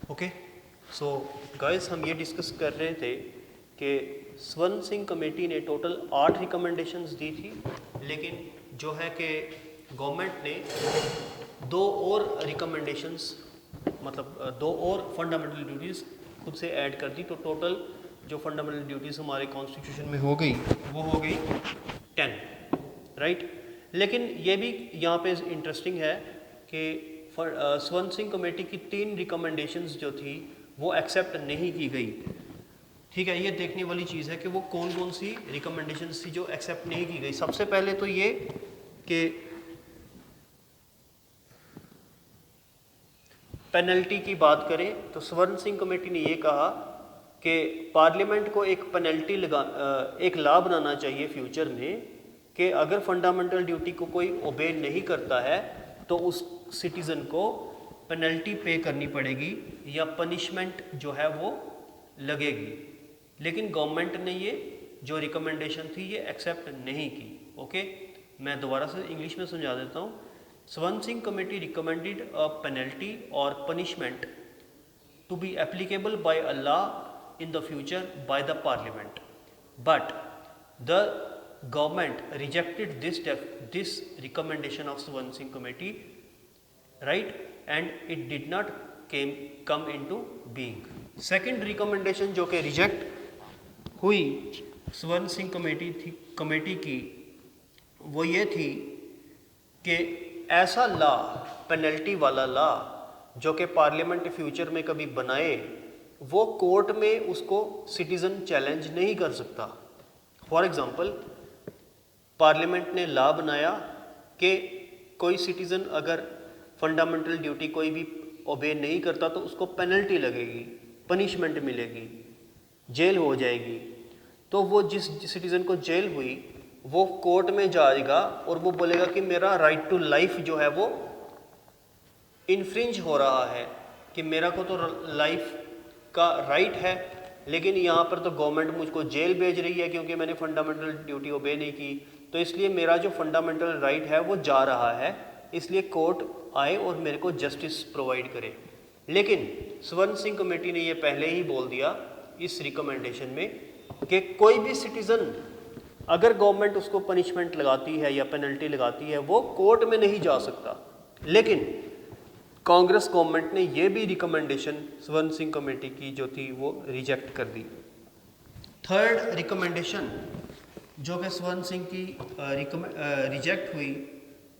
Okay, so guys हम ये discuss कर रहे थे कि स्वर्ण सिंह कमेटी ने टोटल 8 रिकमेंडेशंस दी थी, लेकिन जो है कि गवर्नमेंट ने 2 और रिकमेंडेशंस मतलब 2 और फंडामेंटल ड्यूटीज़ खुद से ऐड कर दी। तो टोटल जो फंडामेंटल ड्यूटीज़ हमारे कॉन्स्टिट्यूशन में हो गई वो हो गई 10, राइट। लेकिन ये भी यहाँ पे इंटरेस्टिंग है कि स्वर्ण सिंह कमेटी की 3 रिकमेंडेशंस जो थी वो एक्सेप्ट नहीं की गई। ठीक है, ये देखने वाली चीज़ है कि वो कौन कौन सी रिकमेंडेशंस थी जो एक्सेप्ट नहीं की गई। सबसे पहले तो ये कि पेनल्टी की बात करें तो स्वर्ण सिंह कमेटी ने ये कहा कि पार्लियामेंट को एक लॉ बनाना चाहिए फ्यूचर में कि अगर फंडामेंटल ड्यूटी को कोई ओबे नहीं करता है तो उस सिटीज़न को पेनल्टी पे करनी पड़ेगी या पनिशमेंट जो है वो लगेगी। लेकिन गवर्नमेंट ने ये जो रिकमेंडेशन थी ये एक्सेप्ट नहीं की। ओके, मैं दोबारा से इंग्लिश में समझा देता हूँ। स्वर्ण Singh committee recommended a penalty और punishment to be applicable by a law in the future by the parliament, but the government rejected this recommendation of Swan Singh committee, right, and it did not come into being. Second recommendation जो कि reject हुई स्वर्ण Singh committee की वो ये थी कि ऐसा लॉ, पेनल्टी वाला लॉ जो कि पार्लियामेंट फ्यूचर में कभी बनाए, वो कोर्ट में उसको सिटीज़न चैलेंज नहीं कर सकता। फॉर एग्ज़ाम्पल, पार्लियामेंट ने लॉ बनाया कि कोई सिटीज़न अगर फंडामेंटल ड्यूटी कोई भी ओबे नहीं करता तो उसको पेनल्टी लगेगी, पनिशमेंट मिलेगी, जेल हो जाएगी। तो वो जिस सिटीज़न को जेल हुई वो कोर्ट में जाएगा और वो बोलेगा कि मेरा राइट टू लाइफ जो है वो इन्फ्रिंज हो रहा है, कि मेरा को तो लाइफ का राइट है, लेकिन यहाँ पर तो गवर्नमेंट मुझको जेल भेज रही है क्योंकि मैंने फंडामेंटल ड्यूटी ओबे नहीं की, तो इसलिए मेरा जो फंडामेंटल राइट है वो जा रहा है, इसलिए कोर्ट आए और मेरे को जस्टिस प्रोवाइड करे। लेकिन स्वर्ण सिंह कमेटी ने ये पहले ही बोल दिया इस रिकमेंडेशन में कि कोई भी सिटीज़न अगर गवर्नमेंट उसको पनिशमेंट लगाती है या पेनल्टी लगाती है वो कोर्ट में नहीं जा सकता। लेकिन कांग्रेस गवर्नमेंट ने ये भी रिकमेंडेशन स्वर्ण सिंह कमेटी की जो थी वो रिजेक्ट कर दी। थर्ड रिकमेंडेशन जो कि स्वर्ण सिंह की रिजेक्ट हुई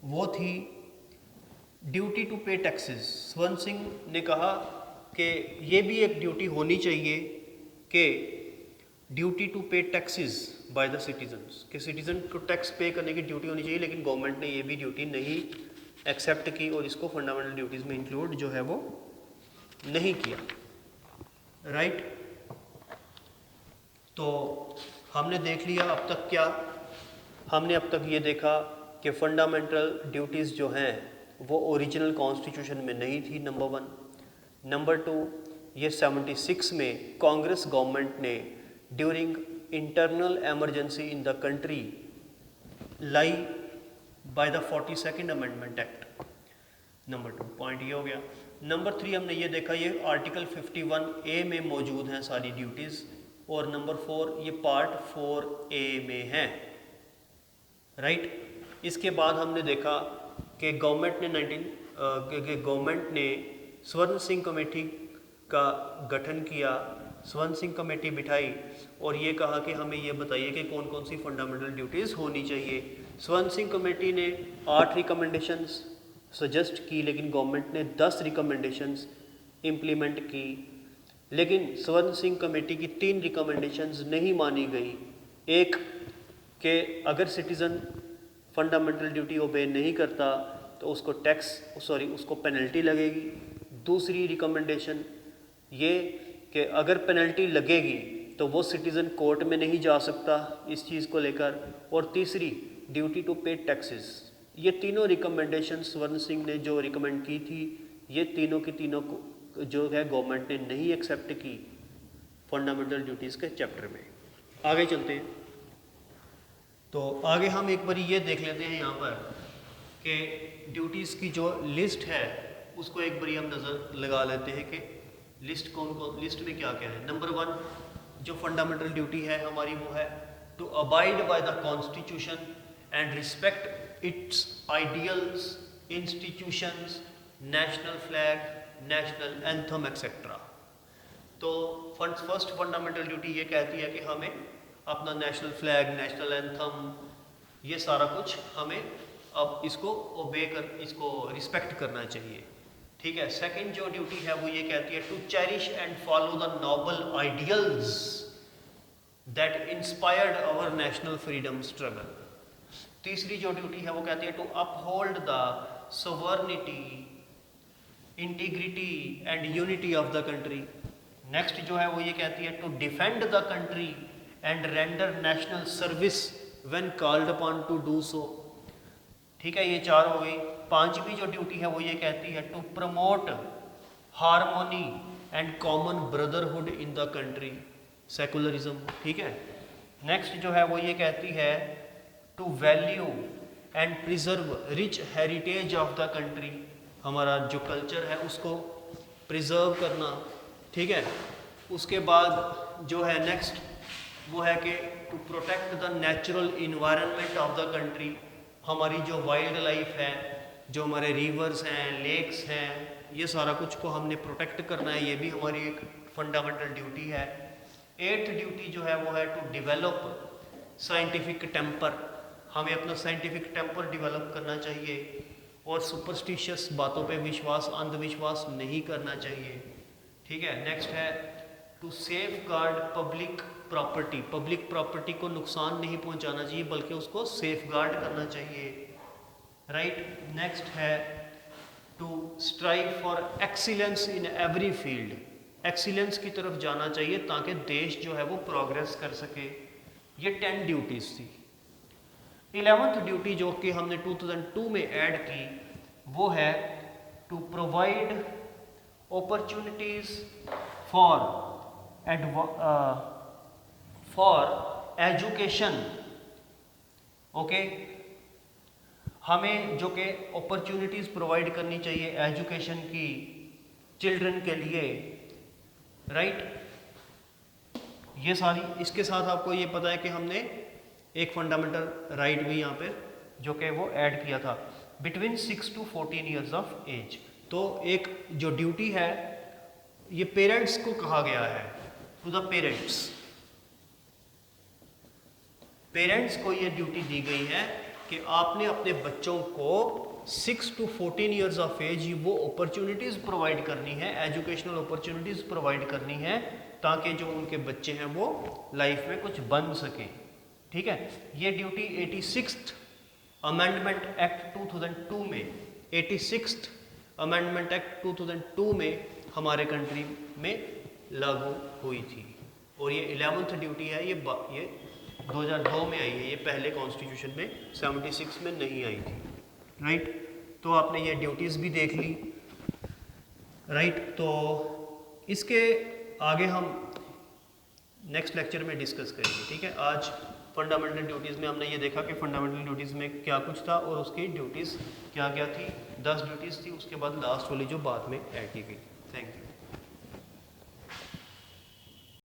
वो थी ड्यूटी टू पे टैक्सेस। स्वर्ण सिंह ने कहा कि ये भी एक ड्यूटी होनी चाहिए कि ड्यूटी टू पे टैक्सेस बाय द सिटीजन्स, कि सिटीज़न को टैक्स पे करने की ड्यूटी होनी चाहिए, लेकिन गवर्नमेंट ने ये भी ड्यूटी नहीं एक्सेप्ट की और इसको फंडामेंटल ड्यूटीज़ में इंक्लूड जो है वो नहीं किया, राइट। तो हमने देख लिया अब तक क्या, हमने अब तक ये देखा कि फंडामेंटल ड्यूटीज़ जो हैं वो ओरिजिनल कॉन्स्टिट्यूशन में नहीं थी, नंबर 1। नंबर 2, ये 76 में कांग्रेस गवर्नमेंट ने during internal emergency in the country lie by the 42nd amendment act. Number 2 point ये हो गया। नंबर 3 हमने ये देखा ये आर्टिकल 51A में मौजूद हैं सारी ड्यूटीज़, और नंबर 4 ये पार्ट 4A में हैं, राइट। इसके बाद हमने देखा कि गवर्नमेंट ने स्वर्ण सिंह कमेटी का गठन किया, स्वर्ण सिंह कमेटी बिठाई और ये कहा कि हमें ये बताइए कि कौन कौन सी फंडामेंटल ड्यूटीज़ होनी चाहिए। स्वर्ण सिंह कमेटी ने 8 रिकमेंडेशंस सजेस्ट की, लेकिन गवर्नमेंट ने 10 रिकमेंडेशंस इम्प्लीमेंट की। लेकिन स्वर्ण सिंह कमेटी की 3 रिकमेंडेशंस नहीं मानी गई। एक कि अगर सिटीज़न फंडामेंटल ड्यूटी ओबे नहीं करता तो उसको पेनल्टी लगेगी। दूसरी रिकमेंडेशन ये कि अगर पेनल्टी लगेगी तो वो सिटीज़न कोर्ट में नहीं जा सकता इस चीज़ को लेकर। और तीसरी ड्यूटी टू पे टैक्सेस। ये तीनों रिकमेंडेशन स्वर्ण सिंह ने जो रिकमेंड की थी ये तीनों की तीनों को जो है गवर्नमेंट ने नहीं एक्सेप्ट की फंडामेंटल ड्यूटीज़ के चैप्टर में। आगे चलते हैं। तो आगे हम एक बार ये देख लेते हैं यहाँ पर कि ड्यूटीज़ की जो लिस्ट है उसको एक बार हम नज़र लगा लेते हैं कि लिस्ट लिस्ट में क्या क्या है। नंबर 1 जो फंडामेंटल ड्यूटी है हमारी वो है to abide by the constitution and respect its ideals, institutions, national flag, national anthem etcetera. तो फर्स्ट फंडामेंटल ड्यूटी ये कहती है कि हमें अपना नेशनल फ्लैग, नेशनल एंथम, ये सारा कुछ हमें अब इसको ओबे कर, इसको रिस्पेक्ट करना चाहिए। ठीक है। सेकंड जो ड्यूटी है वो ये कहती है to cherish and follow the noble ideals that inspired our national freedom struggle. तीसरी जो ड्यूटी है वो कहती है to uphold the sovereignty, integrity and unity of the country. Next जो है वो ये कहती है to defend the country and render national service when called upon to do so. ठीक है, ये 4 हो गई। पांचवी जो ड्यूटी है वो ये कहती है to promote harmony and common brotherhood in the country, secularism. ठीक है। नेक्स्ट जो है वो ये कहती है to value and preserve rich heritage of the country, हमारा जो कल्चर है उसको प्रिजर्व करना। ठीक है। उसके बाद जो है नेक्स्ट वो है कि to protect the natural environment of the country, हमारी जो वाइल्ड लाइफ है, जो हमारे रिवर्स हैं, लेक्स हैं, ये सारा कुछ को हमने प्रोटेक्ट करना है, ये भी हमारी एक फंडामेंटल ड्यूटी है। 8th ड्यूटी जो है वो है टू डेवलप साइंटिफिक टेम्पर, हमें अपना साइंटिफिक टेम्पर डेवलप करना चाहिए और सुपरस्टिशियस बातों पे विश्वास, अंधविश्वास नहीं करना चाहिए। ठीक है। नेक्स्ट है to safeguard public property, public property को नुकसान नहीं पहुंचाना चाहिए बल्कि उसको सेफ गार्ड करना चाहिए। राइट। नेक्स्ट है to strive for excellence in every field, excellence की तरफ जाना चाहिए ताकि देश जो है वो प्रोग्रेस कर सके। ये 10 ड्यूटीज थी। 11th ड्यूटी जो कि हमने 2002 में ऐड की वो है to provide opportunities for education. Okay, हमें जो कि अपॉर्चुनिटीज प्रोवाइड करनी चाहिए एजुकेशन की चिल्ड्रन के लिए। राइट। ये सारी, इसके साथ आपको ये पता है कि हमने एक फंडामेंटल राइट भी यहाँ पे जो कि वो ऐड किया था, between 6 to 14 years of age. तो एक जो ड्यूटी है ये पेरेंट्स को कहा गया है, टू द पेरेंट्स, पेरेंट्स को ये ड्यूटी दी गई है कि आपने अपने बच्चों को 6 to 14 ईयर्स ऑफ एज वो अपॉर्चुनिटीज़ प्रोवाइड करनी है, एजुकेशनल अपॉर्चुनिटीज़ प्रोवाइड करनी है ताकि जो उनके बच्चे हैं वो लाइफ में कुछ बन सकें। ठीक है। ये ड्यूटी 86th अमेंडमेंट एक्ट 2002 में, 86th अमेंडमेंट एक्ट 2002 में हमारे कंट्री में लागू हुई थी। और ये 11th ड्यूटी है, ये 2002 में आई है, ये पहले कॉन्स्टिट्यूशन में 76 में नहीं आई थी। राइट। तो आपने ये ड्यूटीज़ भी देख ली। राइट। तो इसके आगे हम नेक्स्ट लेक्चर में डिस्कस करेंगे। ठीक है। आज फंडामेंटल ड्यूटीज़ में हमने ये देखा कि फंडामेंटल ड्यूटीज़ में क्या कुछ था और उसकी ड्यूटीज़ क्या क्या थी। 10 ड्यूटीज़ थी, उसके बाद लास्ट वाली जो बाद में ऐड की गई। Thank you.